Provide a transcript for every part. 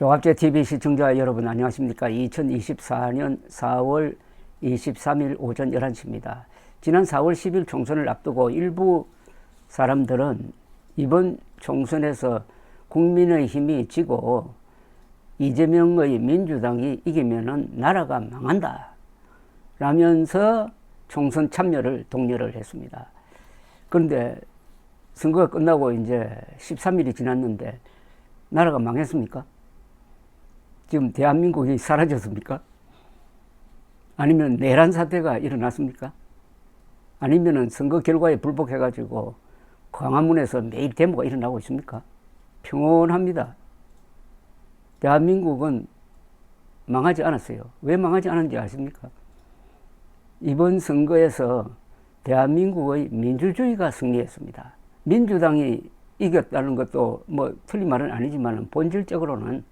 종합제TV 시청자 여러분 안녕하십니까. 2024년 4월 23일 오전 11시입니다. 지난 4월 10일 총선을 앞두고 일부 사람들은 이번 총선에서 국민의힘이 지고 이재명의 민주당이 이기면은 나라가 망한다 라면서 총선 참여를 독려를 했습니다. 그런데 선거가 끝나고 이제 13일이 지났는데 나라가 망했습니까? 지금 대한민국이 사라졌습니까? 아니면 내란 사태가 일어났습니까? 아니면은 선거 결과에 불복해가지고 광화문에서 매일 데모가 일어나고 있습니까? 평온합니다. 대한민국은 망하지 않았어요. 왜 망하지 않았는지 아십니까? 이번 선거에서 대한민국의 민주주의가 승리했습니다. 민주당이 이겼다는 것도 뭐 틀린 말은 아니지만 본질적으로는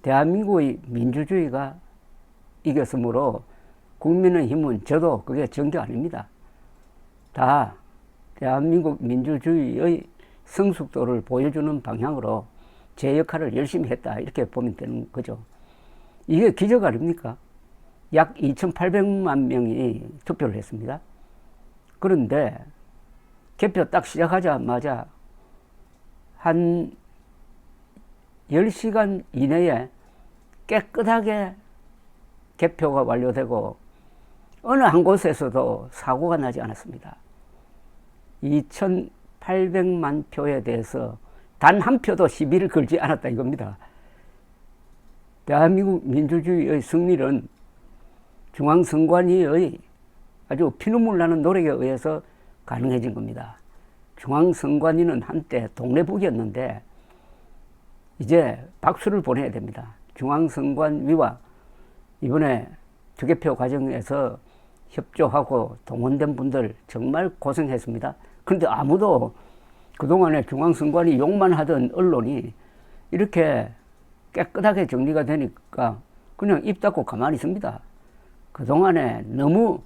대한민국의 민주주의가 이겼으므로 국민의힘은 저도 그게 정교 아닙니다. 다 대한민국 민주주의의 성숙도를 보여주는 방향으로 제 역할을 열심히 했다 이렇게 보면 되는 거죠. 이게 기적 아닙니까? 약 2,800만 명이 투표를 했습니다. 그런데 개표 딱 시작하자마자 한 10시간 이내에 깨끗하게 개표가 완료되고 어느 한 곳에서도 사고가 나지 않았습니다. 2,800만 표에 대해서 단 한 표도 시비를 걸지 않았다 이겁니다. 대한민국 민주주의의 승리는 중앙선관위의 아주 피눈물 나는 노력에 의해서 가능해진 겁니다. 중앙선관위는 한때 동네북이었는데 이제 박수를 보내야 됩니다. 중앙선관위와 이번에 투개표 과정에서 협조하고 동원된 분들 정말 고생했습니다. 그런데 아무도 그동안에 중앙선관위 욕만 하던 언론이 이렇게 깨끗하게 정리가 되니까 그냥 입 닫고 가만히 있습니다. 그동안에 너무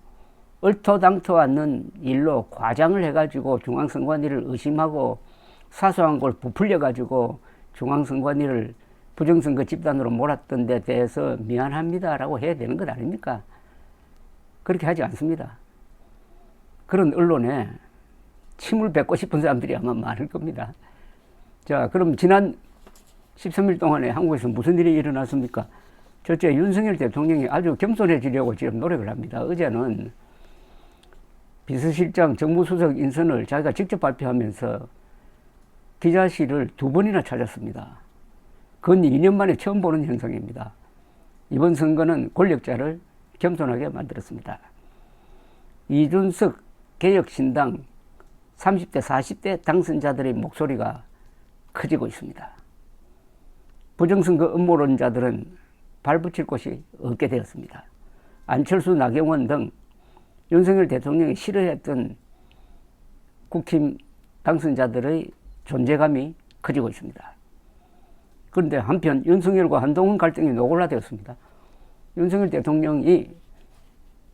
얼토당토 않는 일로 과장을 해가지고 중앙선관위를 의심하고 사소한 걸 부풀려가지고 중앙선관위를 부정선거 집단으로 몰았던 데 대해서 미안합니다라고 해야 되는 것 아닙니까? 그렇게 하지 않습니다. 그런 언론에 침을 뱉고 싶은 사람들이 아마 많을 겁니다. 자, 그럼 지난 13일 동안에 한국에서 무슨 일이 일어났습니까? 첫째, 윤석열 대통령이 아주 겸손해지려고 지금 노력을 합니다. 어제는 비서실장 정무수석 인선을 자기가 직접 발표하면서 기자실을 2번이나 찾았습니다. 근 2년 만에 처음 보는 현상입니다. 이번 선거는 권력자를 겸손하게 만들었습니다. 이준석 개혁신당 30대 40대 당선자들의 목소리가 커지고 있습니다. 부정선거 음모론자들은 발붙일 곳이 없게 되었습니다. 안철수, 나경원 등 윤석열 대통령이 싫어했던 국힘 당선자들의 존재감이 커지고 있습니다. 그런데 한편 윤석열과 한동훈 갈등이 노골화되었습니다. 윤석열 대통령이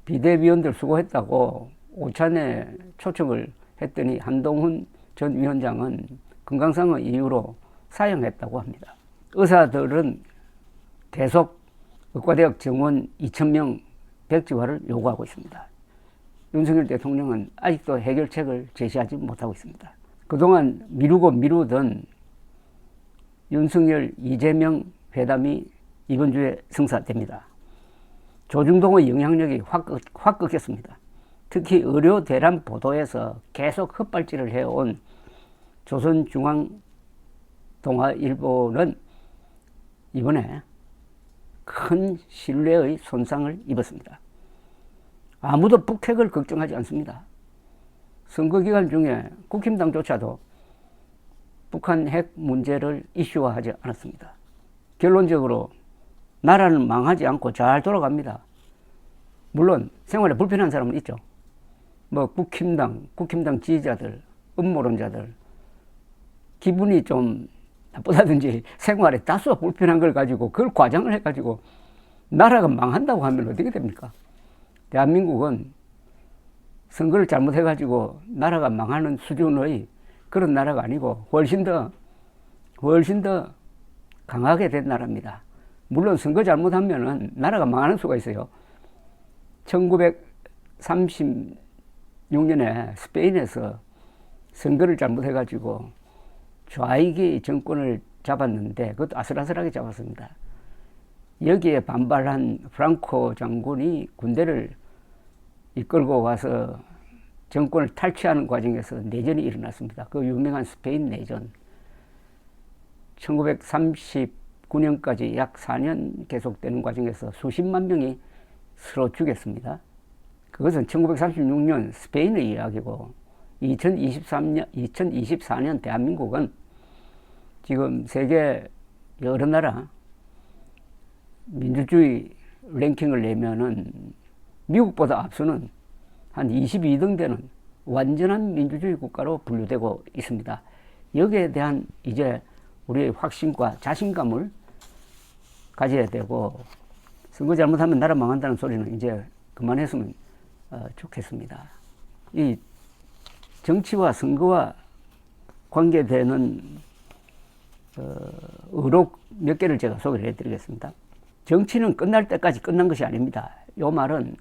비대위원들 수고했다고 오찬에 초청을 했더니 한동훈 전 위원장은 건강상의 이유로 사형했다고 합니다. 의사들은 계속 의과대학 정원 2,000명 백지화를 요구하고 있습니다. 윤석열 대통령은 아직도 해결책을 제시하지 못하고 있습니다. 그동안 미루던 윤석열, 이재명 회담이 이번 주에 성사됩니다. 조중동의 영향력이 확 꺾였습니다. 특히 의료 대란 보도에서 계속 헛발질을 해온 조선중앙통화일보는 이번에 큰 신뢰의 손상을 입었습니다. 아무도 북핵을 걱정하지 않습니다. 선거 기간 중에 국힘당조차도 북한 핵 문제를 이슈화하지 않았습니다. 결론적으로 나라는 망하지 않고 잘 돌아갑니다. 물론 생활에 불편한 사람은 있죠. 뭐 국힘당 지지자들, 음모론자들 기분이 좀 나쁘다든지 생활에 다소 불편한 걸 가지고 그걸 과장을 해가지고 나라가 망한다고 하면 어떻게 됩니까? 대한민국은 선거를 잘못해가지고 나라가 망하는 수준의 그런 나라가 아니고 훨씬 더 강하게 된 나라입니다. 물론 선거 잘못하면은 나라가 망하는 수가 있어요. 1936년에 스페인에서 선거를 잘못해가지고 좌익이 정권을 잡았는데 그것도 아슬아슬하게 잡았습니다. 여기에 반발한 프랑코 장군이 군대를 이끌고 와서 정권을 탈취하는 과정에서 내전이 일어났습니다. 그 유명한 스페인 내전. 1939년까지 약 4년 계속되는 과정에서 수십만 명이 서로 죽였습니다. 그것은 1936년 스페인의 이야기고 2024년 대한민국은 지금 세계 여러 나라 민주주의 랭킹을 내면은 미국보다 앞서는 한 22등 되는 완전한 민주주의 국가로 분류되고 있습니다. 여기에 대한 이제 우리의 확신과 자신감을 가져야 되고, 선거 잘못하면 나라 망한다는 소리는 이제 그만했으면 좋겠습니다. 이 정치와 선거와 관계되는 의록 몇 개를 제가 소개를 해드리겠습니다. 정치는 끝날 때까지 끝난 것이 아닙니다. 이 말은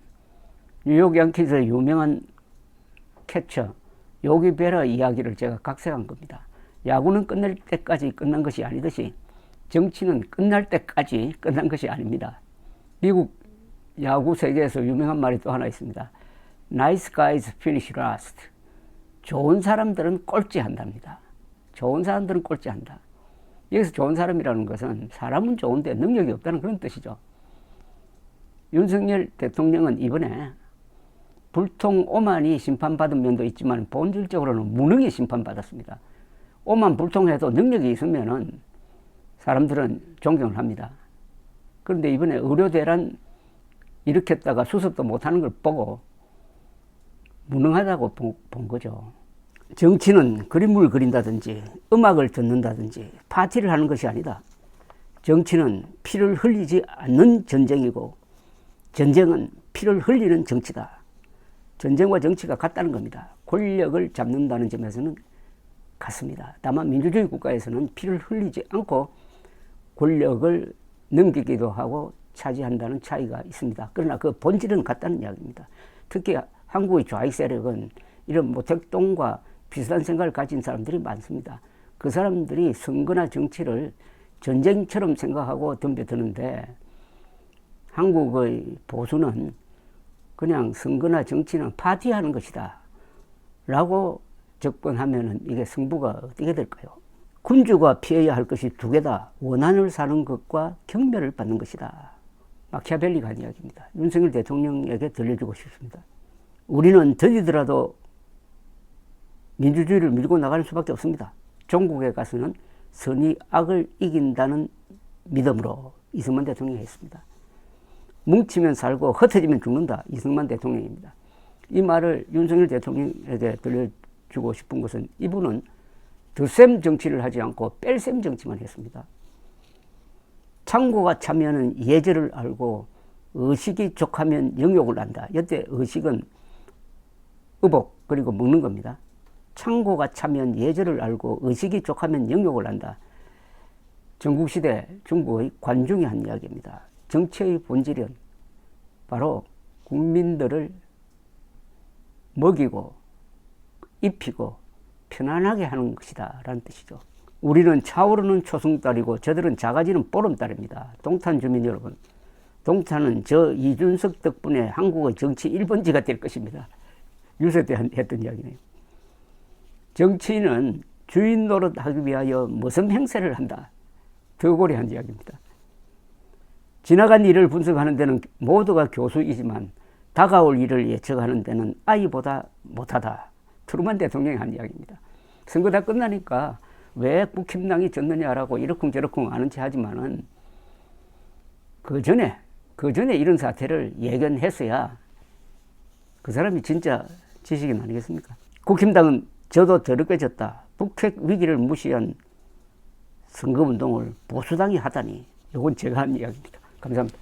뉴욕 양키즈의 유명한 캐쳐 요기 베러 이야기를 제가 각색한 겁니다. 야구는 끝날 때까지 끝난 것이 아니듯이 정치는 끝날 때까지 끝난 것이 아닙니다. 미국 야구 세계에서 유명한 말이 또 하나 있습니다. Nice guys finish last. 좋은 사람들은 꼴찌한답니다. 좋은 사람들은 꼴찌한다. 여기서 좋은 사람이라는 것은 사람은 좋은데 능력이 없다는 그런 뜻이죠. 윤석열 대통령은 이번에 불통 오만이 심판받은 면도 있지만 본질적으로는 무능이 심판받았습니다. 오만 불통해도 능력이 있으면은 사람들은 존경을 합니다. 그런데 이번에 의료대란 일으켰다가 수습도 못하는 걸 보고 무능하다고 본 거죠. 정치는 그림을 그린다든지 음악을 듣는다든지 파티를 하는 것이 아니다. 정치는 피를 흘리지 않는 전쟁이고 전쟁은 피를 흘리는 정치다. 전쟁과 정치가 같다는 겁니다. 권력을 잡는다는 점에서는 같습니다. 다만 민주주의 국가에서는 피를 흘리지 않고 권력을 넘기기도 하고 차지한다는 차이가 있습니다. 그러나 그 본질은 같다는 이야기입니다. 특히 한국의 좌익 세력은 이런 모택동과 비슷한 생각을 가진 사람들이 많습니다. 그 사람들이 선거나 정치를 전쟁처럼 생각하고 덤벼드는데 한국의 보수는 그냥 선거나 정치는 파티하는 것이다 라고 접근하면 이게 승부가 어떻게 될까요? 군주가 피해야 할 것이 두 개다. 원한을 사는 것과 경멸을 받는 것이다. 마키아벨리가 한 이야기입니다. 윤석열 대통령에게 들려주고 싶습니다. 우리는 더디더라도 민주주의를 밀고 나가는 수밖에 없습니다. 종국에 가서는 선이 악을 이긴다는 믿음으로 이승만 대통령이 했습니다. 뭉치면 살고 흩어지면 죽는다. 이승만 대통령입니다. 이 말을 윤석열 대통령에게 들려주고 싶은 것은 이분은 덧셈 정치를 하지 않고 뺄셈 정치만 했습니다. 창고가 차면은 예절을 알고 의식이 족하면 영욕을 안다. 이때 의식은 의복 그리고 먹는 겁니다. 창고가 차면 예절을 알고 의식이 족하면 영욕을 안다. 전국시대 중국의 관중이 한 이야기입니다. 정치의 본질은 바로 국민들을 먹이고 입히고 편안하게 하는 것이다 라는 뜻이죠. 우리는 차오르는 초승달이고 저들은 작아지는 보름달입니다. 동탄 주민 여러분, 동탄은 저 이준석 덕분에 한국의 정치 1번지가 될 것입니다. 유세 때 했던 이야기네요. 정치인은 주인 노릇하기 위하여 무슨 행세를 한다. 더골이 한 이야기입니다. 지나간 일을 분석하는 데는 모두가 교수이지만 다가올 일을 예측하는 데는 아이보다 못하다. 트루만 대통령이 한 이야기입니다. 선거 다 끝나니까 왜 국힘당이 졌느냐라고 이러쿵저러쿵 아는 체 하지만은 그 전에 이런 사태를 예견했어야 그 사람이 진짜 지식인 아니겠습니까? 국힘당은 저도 더럽게 졌다. 북핵 위기를 무시한 선거운동을 보수당이 하다니 이건 제가 한 이야기입니다. 감사합니다.